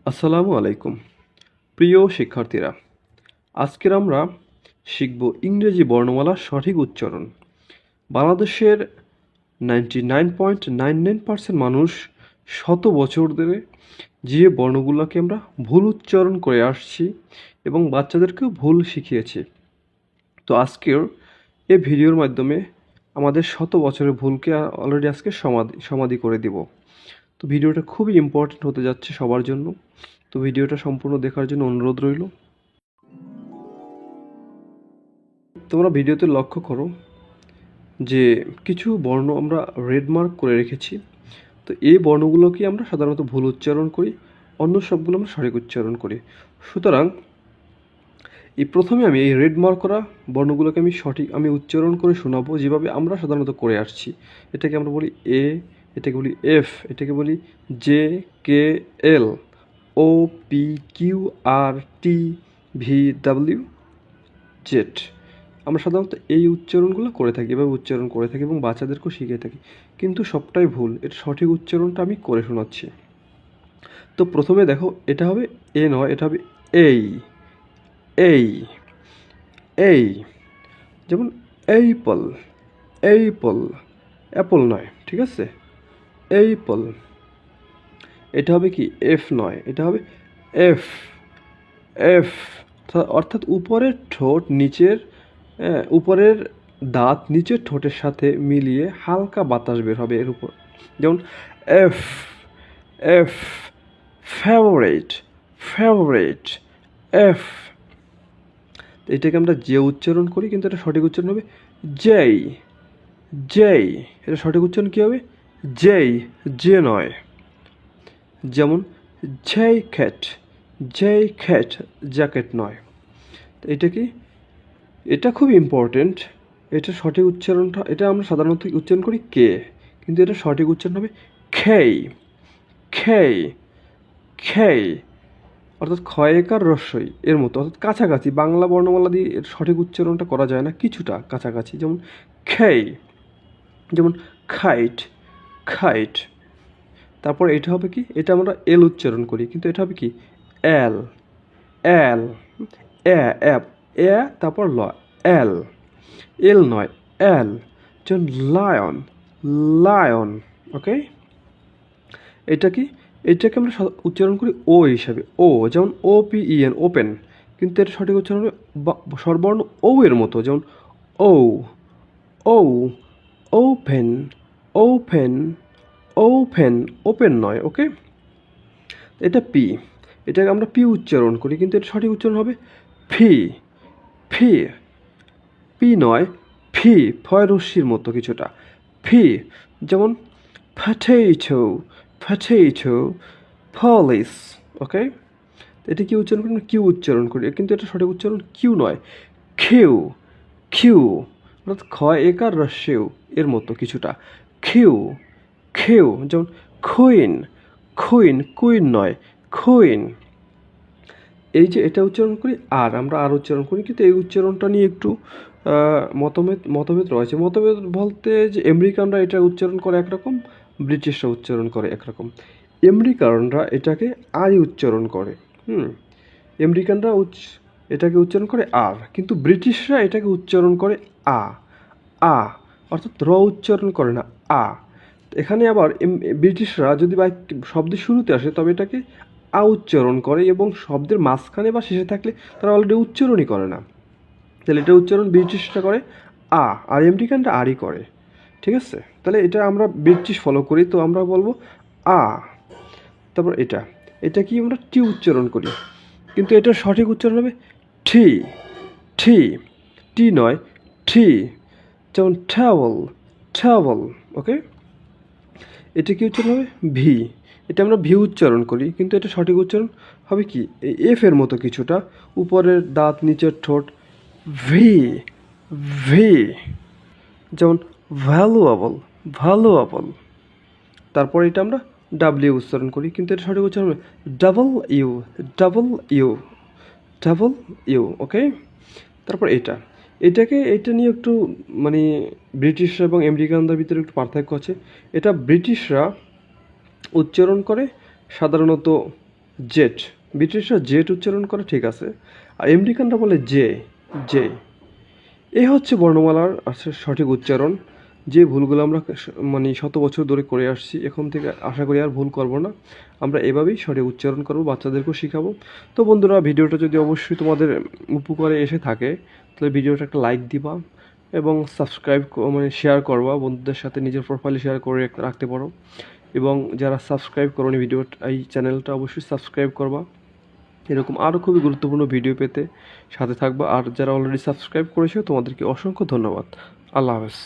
আসসালামু আলাইকুম প্রিয় শিক্ষার্থীরা, আজকের আমরা শিখব ইংরেজি বর্ণমালার সঠিক উচ্চারণ। বাংলাদেশের 99.99% মানুষ শত বছর ধরে যে বর্ণগুলোকে আমরা ভুল উচ্চারণ করে আসছি এবং বাচ্চাদেরকেও ভুল শিখিয়েছি। তো আজকের এই ভিডিওর মাধ্যমে আমাদের শত বছরের ভুলকে অলরেডি আজকে সমাধি করে দিব। তো ভিডিওটা খুবই ইম্পর্টেন্ট হতে যাচ্ছে সবার জন্য। তো ভিডিওটা সম্পূর্ণ দেখার জন্য অনুরোধ রইল। তোমরা ভিডিওতে লক্ষ্য করো যে কিছু বর্ণ আমরা রেড মার্ক করে রেখেছি। তো এই বর্ণগুলোকে আমরা সাধারণত ভুল উচ্চারণ করি, অন্য সবগুলো আমরা সঠিক উচ্চারণ করি। সুতরাং প্রথমে আমি এই রেড মার্ক করা বর্ণগুলোকে আমি উচ্চারণ করে শোনাবো, যেভাবে আমরা সাধারণত করে আসছি। এটাকে আমরা বলি এ, এটাকে বলি এফ, এটাকে বলি জে, কে, এল, ও, পি, কিউ, আর, টি, ভি, ডাব্লিউ, জেড। আমরা সাধারণত এই উচ্চারণগুলো করে থাকি, এভাবে উচ্চারণ করে থাকি এবং বাচ্চাদেরকেও শিখিয়ে থাকি, কিন্তু সবটাই ভুল। এটা সঠিক উচ্চারণটা আমি করে শোনাচ্ছি। তো প্রথমে দেখো, এটা হবে এ নয়, এটা হবে এই, এই, এই। যেমন এইপল, এইপল, অ্যাপল নয়, ঠিক আছে? এইপল। এটা হবে কি এফ নয়, এটা হবে এফ, এফ। অর্থাৎ উপরের ঠোঁট নিচের উপরের দাঁত নিচের ঠোঁটের সাথে মিলিয়ে হালকা বাতাস বের হবে এর উপর। যেমন F, F, favourite, favourite, F. এটাকে আমরা যে উচ্চারণ করি, কিন্তু এটা সঠিক উচ্চারণ হবে জেই, জেই। এটা সঠিক উচ্চারণ কী হবে? জেই, জে নয়। যেমন জ্যাকেট, জ্যাকেট, জ্যাকেট নয়। তো এটা কি? এটা খুব ইম্পর্টেন্ট। এটা সঠিক উচ্চারণটা, এটা আমরা সাধারণত উচ্চারণ করি কে, কিন্তু এটা সঠিক উচ্চারণ হবে খেই, খেই, খেই। অর্থাৎ ক্ষয়কার রস্যই এর মতো, অর্থাৎ কাছাকাছি। বাংলা বর্ণমালা দিয়ে এর সঠিক উচ্চারণটা করা যায় না, কিছুটা কাছাকাছি। যেমন খেই, যেমন খাইট, খাইট। তারপর এটা হবে কি? এটা আমরা এল উচ্চারণ করি, কিন্তু এটা হবে কি এল, এল, এ, অ্যাপ, এ, তারপর ল, এল, এল নয়, এল। যেমন লায়ন, লায়ন। ওকে, এটা কি? এটাকে আমরা উচ্চারণ করি ও হিসাবে, ও। যেমন O P E N, open, কিন্তু এটা সঠিক উচ্চারণ হবে স্বরবর্ণ ও এর মতো। যেমন ও, ও, ওপেন, ওপেন, ওপেন, ওপেন নয়। ওকে, এটা পি, এটাকে আমরা পি উচ্চারণ করি, কিন্তু এটা সঠিক উচ্চারণ হবে ফি, ফি, পি নয়, ফি, ফয় রশ্মির মতো কিছুটা, ফি। যেমন পটেটো, পটেটো, পলিশ। ওকে, এটা কি উচ্চারণ করি? কিউ উচ্চারণ করি, কিন্তু এটা সঠিক উচ্চারণ কিউ নয়, কিউ, কিউ। অর্থাৎ ক্ষয় একার রস্যেও এর মতো কিছুটা, কিউ, কিউ। যেমন কুইন, কুইন, কুইন নয়, কুইন। এই যে এটা উচ্চারণ করি আর, আমরা আর উচ্চারণ করি, কিন্তু এই উচ্চারণটা নিয়ে একটু মতভেদ রয়েছে। মতভেদ বলতে যে আমেরিকানরা এটা উচ্চারণ করে একরকম, ব্রিটিশরা উচ্চারণ করে একরকম। আমেরিকানরা এটাকে আই উচ্চারণ করে, আমেরিকানরা এটাকে উচ্চারণ করে আর, কিন্তু ব্রিটিশরা এটাকে উচ্চারণ করে আ, আ। অর্থাৎ র উচ্চারণ করে না, আ। এখানে আবার ব্রিটিশরা যদি শব্দের শুরুতে আসে, তবে এটাকে আ উচ্চারণ করে, এবং শব্দের মাঝখানে বা শেষে থাকলে তারা অলরেডি উচ্চারণই করে না। তাহলে এটা উচ্চারণ ব্রিটিশরা করে আ, আর আমেরিকানরা আরই করে। ঠিক আছে? তাহলে এটা আমরা ব্রিটিশ ফলো করি, তো আমরা বলবো আ। তারপর এটা, এটা কি আমরা টি উচ্চারণ করি, কিন্তু এটার সঠিক উচ্চারণ হবে ঠি, ঠি, টি নয়, ঠি। যেমন ট্রাভেল, ট্রাভেল। ওকে, এটা কি উচ্চারণ হবে? ভি। এটা আমরা ভি উচ্চারণ করি, কিন্তু এটা সঠিক উচ্চারণ হবে কি এই এফ এর মতো কিছুটা, উপরের দাঁত নিচের ঠোঁট, ভি, ভি। যেমন ভ্যালুয়েবল, ভ্যালুয়েবল। তারপর এটা আমরা ডাব্লিউ উচ্চারণ করি, কিন্তু এটা সঠিক উচ্চারণ হবে double U, double U, double U. Okay, তারপর এটা, এটা নিয়ে একটু মানে ব্রিটিশরা এবং আমেরিকানদের ভিতরে একটু পার্থক্য আছে। এটা ব্রিটিশরা উচ্চারণ করে সাধারণত জেড, ব্রিটিশরা জেড উচ্চারণ করে ঠিক আছে, আর আমেরিকানরা বলে জে, জে। এই হচ্ছে বর্ণমালার সঠিক উচ্চারণ। যে ভুলগুলো আমরা মানে শত বছর ধরে করে আসছি, এখন থেকে আশা করি আর ভুল করব না। আমরা এভাবেই সঠিক উচ্চারণ করব, বাচ্চাদেরকেও শেখাবো। তো বন্ধুরা, ভিডিওটা যদি অবশ্যই তোমাদের উপকারে এসে থাকে, তাহলে ভিডিওটা একটা লাইক দিবা এবং সাবস্ক্রাইব মানে শেয়ার করবা বন্ধুদের সাথে, নিজের প্রোফাইলে শেয়ার করে রাখতে পারো। এবং যারা সাবস্ক্রাইব করোনি এই চ্যানেলটা অবশ্যই সাবস্ক্রাইব করবা। এরকম আরও খুবই গুরুত্বপূর্ণ ভিডিও পেতে সাথে থাকবা। আর যারা অলরেডি সাবস্ক্রাইব করেছো, তোমাদেরকে অসংখ্য ধন্যবাদ। আল্লাহ হাফেজ।